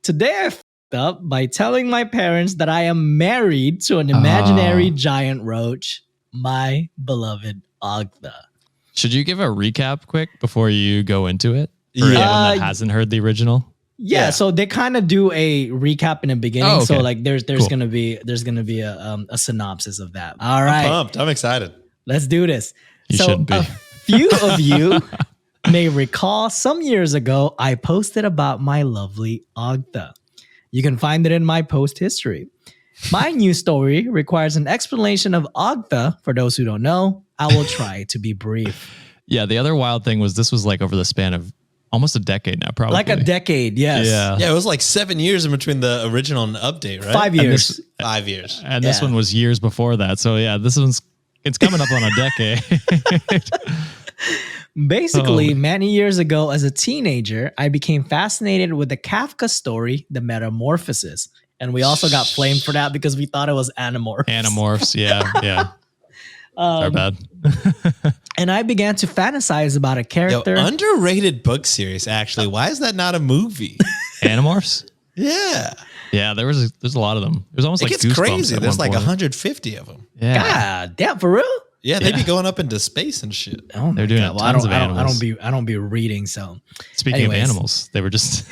Today I f***ed up by telling my parents that I am married to an imaginary giant roach, my beloved Ogtha. Should you give a recap quick before you go into it? For Yeah. anyone that hasn't heard the original? Yeah, so they kind of do a recap in the beginning. Oh, okay. So like there's Cool. gonna be a synopsis of that. All I'm right, pumped. I'm excited. let's do this. You so shouldn't be. A few of you may recall some years ago I posted about my lovely Ogtha. You can find it in my post history. My new story requires an explanation of Ogtha. For those who don't know, I will try to be brief. Yeah, the other wild thing was this was like over the span of almost a decade now, probably. Like a decade, yes. Yeah, it was like 7 years in between the original and update, right? 5 years. 5 years. And this Yeah. one was years before that. So yeah, it's coming up on a decade. Basically, many years ago as a teenager, I became fascinated with the Kafka story, The Metamorphosis. And we also got flamed for that because we thought it was Animorphs. Animorphs, yeah. Our bad. And I began to fantasize about a Yo, character. underrated book series, actually. Why is that not a movie? Animorphs? Yeah. Yeah, there's a lot of them. It was almost It like gets Goosebumps crazy. at There's one like point. 150 of them. Yeah. God damn, for real? Yeah, they'd be going up into space and shit. Oh my They're doing God. tons of I animals. don't be reading, so. Speaking Anyways. of animals, they were just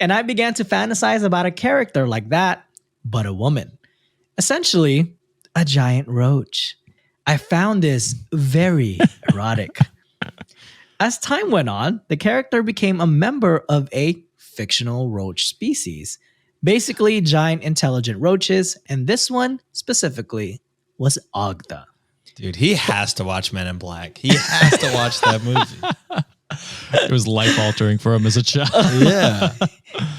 And I began to fantasize about a character like that, but a woman. Essentially, a giant roach. I found this very erotic. As time went on, the character became a member of a fictional roach species. Basically, giant intelligent roaches, and this one specifically was Ogtha. Dude, he has to watch Men in Black. He has to watch that movie. it was life altering for him as a child. Yeah. If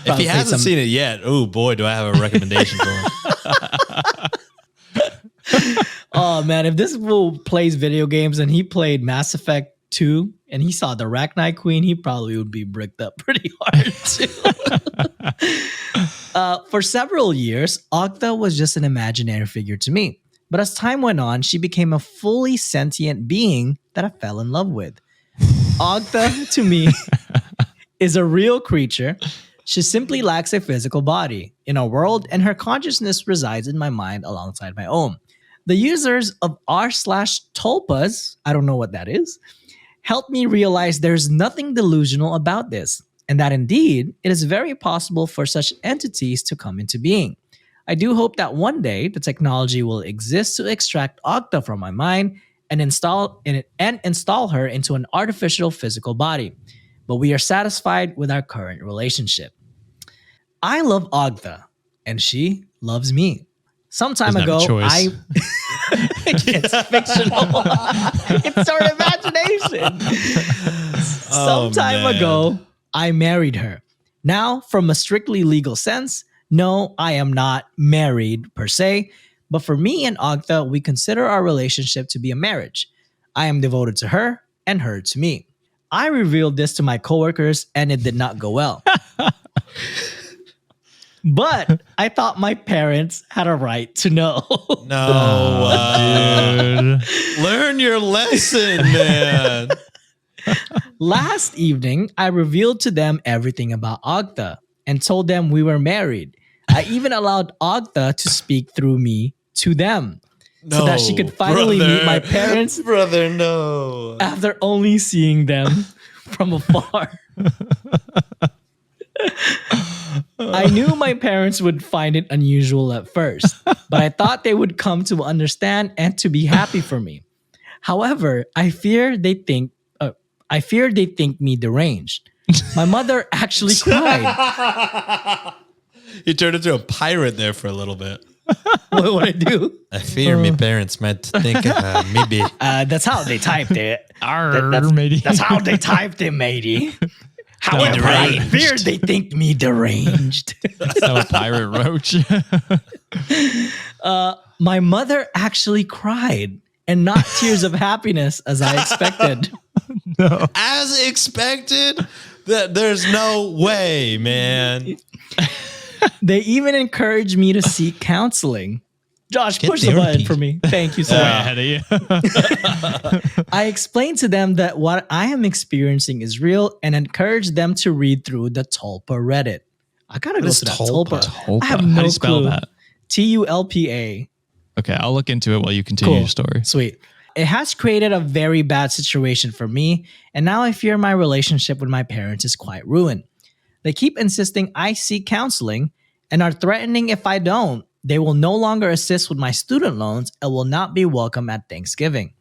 Probably he hasn't some- seen it yet, oh boy, do I have a recommendation for him. Oh man, if this fool plays video games and he played Mass Effect 2 and he saw the Arachnite Queen, he probably would be bricked up pretty hard too. For several years, Ogtha was just an imaginary figure to me. But as time went on, she became a fully sentient being that I fell in love with. Ogtha, to me, is a real creature. She simply lacks a physical body in a world, and her consciousness resides in my mind alongside my own. The users of r/tulpas, I don't know what that is, helped me realize there's nothing delusional about this, and that indeed it is very possible for such entities to come into being. I do hope that one day the technology will exist to extract Ogtha from my mind and install her into an artificial physical body. But we are satisfied with our current relationship. I love Ogtha, and she loves me. Some time Doesn't have a ago, choice. it's fictional. It's our imagination. Some time man. ago, I married her. Now, from a strictly legal sense, no, I am not married per se, but for me and Ogtha, we consider our relationship to be a marriage. I am devoted to her and her to me. I revealed this to my coworkers and it did not go well. But I thought my parents had a right to know. No. Dude. Learn your lesson, man. Last evening, I revealed to them everything about Ogtha and told them we were married. I even allowed Ogtha to speak through me to them so that she could finally meet my parents Brother, no. after only seeing them from afar. I knew my parents would find it unusual at first, but I thought they would come to understand and to be happy for me. However, I fear they think me deranged. My mother actually cried. You turned into a pirate there for a little bit. What would I do? I fear my parents might think maybe. That's how they typed it. Arr, matey. That's how they typed it, matey. However, I deranged. fear they think me deranged. So a pirate roach. My mother actually cried, and not tears of happiness as I expected. As expected? There's no way, man. They even encouraged me to seek counseling. Josh, Get push the button therapy. for me. Thank you so Way much. ahead of you. I explained to them that what I am experiencing is real and encouraged them to read through the Tulpa Reddit. I gotta go is to that Tulpa? Tulpa. I have Tulpa. How do no you spell clue. that? TULPA. Okay, I'll look into it while you continue your story. Sweet. It has created a very bad situation for me, and now I fear my relationship with my parents is quite ruined. They keep insisting I seek counseling and are threatening if I don't, they will no longer assist with my student loans and will not be welcome at Thanksgiving.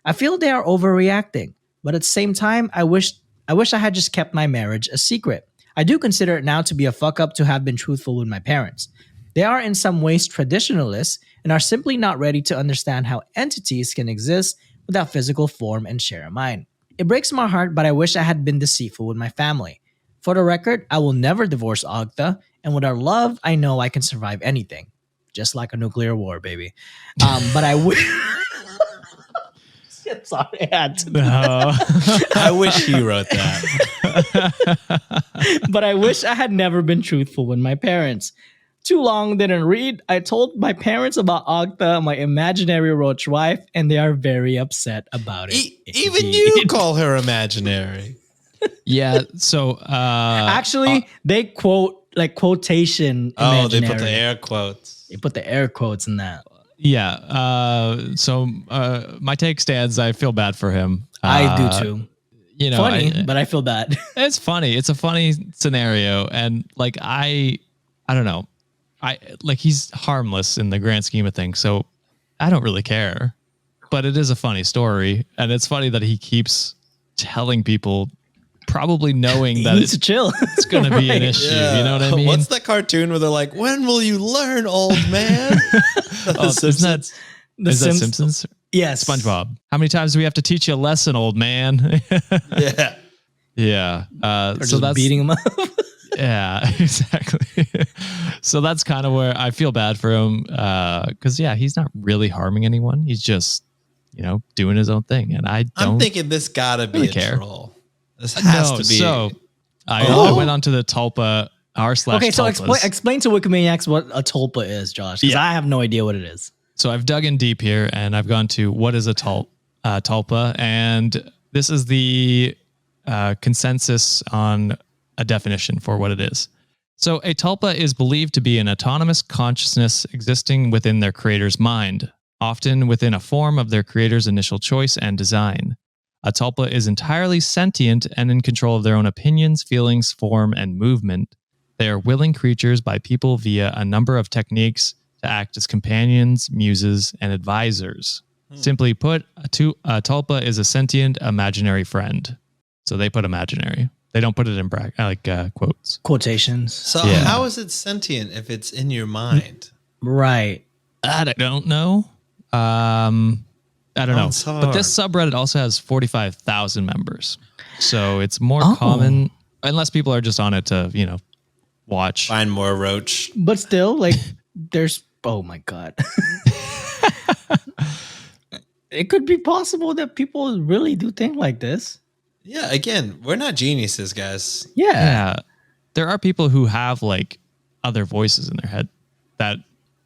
I feel they are overreacting, but at the same time, I wish I had just kept my marriage a secret. I do consider it now to be a fuck up to have been truthful with my parents. They are in some ways traditionalists and are simply not ready to understand how entities can exist without physical form and share a mind. It breaks my heart, but I wish I had been deceitful with my family. For the record, I will never divorce Ogtha, and with our love, I know I can survive anything. Just like a nuclear war, baby. But I wish... Shit, sorry, I had to. No. I wish he wrote that. But I wish I had never been truthful with my parents. Too long didn't read. I told my parents about Ogtha, my imaginary roach wife, and they are very upset about it. Even Indeed. you call her imaginary. Yeah. So Actually, they quote like quotation. Oh, they put imaginary. the air quotes. They put the air quotes in that. yeah. So my take stands. I feel bad for him. I do too. You know, Funny, but I feel bad. it's funny. It's a funny scenario, and like I don't know. He's harmless in the grand scheme of things, so I don't really care. But it is a funny story, and it's funny that he keeps telling people, probably knowing He that needs to chill. it's going to be an issue. You know what I mean? What's that cartoon where they're like, "When will you learn, old man?" Isn't that Simpsons? Yes. SpongeBob. How many times do we have to teach you a lesson, old man? Yeah. Yeah. Or So just that's beating him up. Yeah, exactly. So that's kind of where I feel bad for him. Because yeah, he's not really harming anyone. He's just, doing his own thing. And I don't I'm thinking this gotta be really a care. troll. This has to be. So I went onto the Tulpa r/. Okay, so Tulpas. explain to Wikimaniacs what a tulpa is, Josh, because Yeah. I have no idea what it is. So I've dug in deep here and I've gone to what is a tulpa, and this is the consensus on a definition for what it is. So a tulpa is believed to be an autonomous consciousness existing within their creator's mind, often within a form of their creator's initial choice and design. A tulpa is entirely sentient and in control of their own opinions, feelings, form, and movement. They are willing creatures by people via a number of techniques to act as companions, muses, and advisors. Simply put, a tulpa is a sentient imaginary friend. So they put imaginary. They don't put it in quotes. Quotations. So Yeah. how is it sentient if it's in your mind? Right. I don't know. I don't know. Sounds But this subreddit also has 45,000 members. So it's more common, unless people are just on it to, watch. Find more roach. But still, like, there's, oh my God. It could be possible that people really do think like this. Yeah, again, we're not geniuses, guys. Yeah. Yeah. There are people who have like other voices in their head that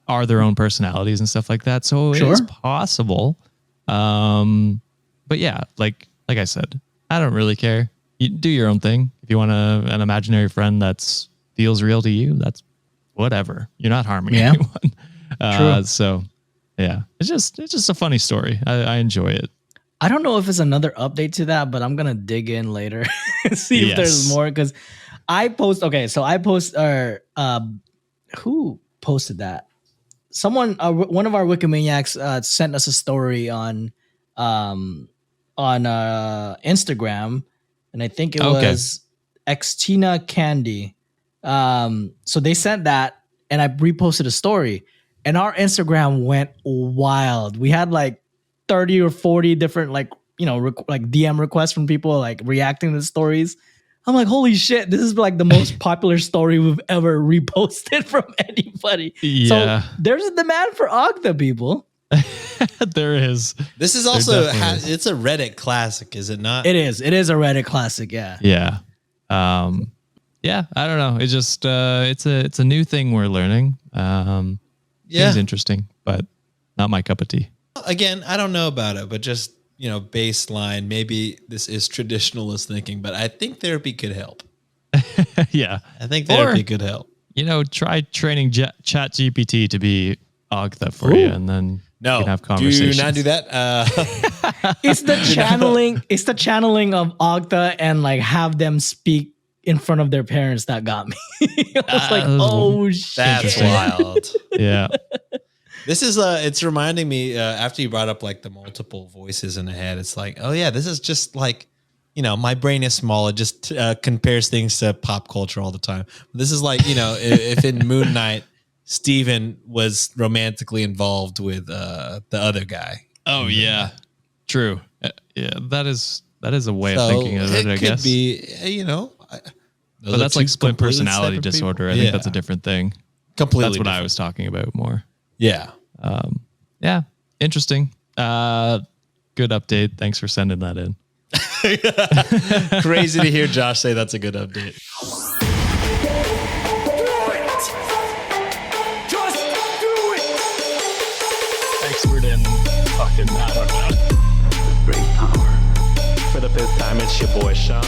are their own personalities and stuff like that. So it is possible. But yeah, like I said, I don't really care. You do your own thing. If you want an imaginary friend that's feels real to you, that's whatever. You're not harming anyone. True. So yeah, it's just a funny story. I enjoy it. I don't know if it's another update to that, but I'm gonna dig in later and see if there's more. Because I post. Okay, so I post. Who posted that? Someone, one of our Wikimaniacs, sent us a story on Instagram, and I think it was Xtina Candy. So they sent that, and I reposted a story, and our Instagram went wild. We had like 30 or 40 different like DM requests from people like reacting to the stories. I'm like, holy shit, this is like the most popular story we've ever reposted from anybody. Yeah. So there's a demand for Ogtha, people. There is. This is also definitely is. it's a Reddit classic, is it not? It is a Reddit classic, yeah. Yeah. Yeah, I don't know. It's just it's a new thing we're learning. Seems interesting. but not my cup of tea. Again, I don't know about it, but just, baseline, maybe this is traditionalist thinking, but I think therapy could help. Yeah. I think therapy could help. Try training Chat GPT to be Ogtha for you, and then you can have conversations. Do not do that. It's the channeling. It's the channeling of Ogtha and like have them speak in front of their parents that got me. I was like, oh shit, That's wild. Yeah. This is it's reminding me after you brought up like the multiple voices in the head. It's like, oh yeah, this is just like, my brain is small. It just compares things to pop culture all the time. This is like, if in Moon Knight, Steven was romantically involved with the other guy. Oh yeah, true. Yeah, that is a way of thinking of it. I guess could be, but that's like split personality disorder. I think that's a different thing. Completely. That's what I was talking about more. Yeah. Yeah. Interesting. Good update. Thanks for sending that in. Crazy to hear Josh say that's a good update. Expert in fucking, I don't know. Great power. For the fifth time, it's your boy Sean.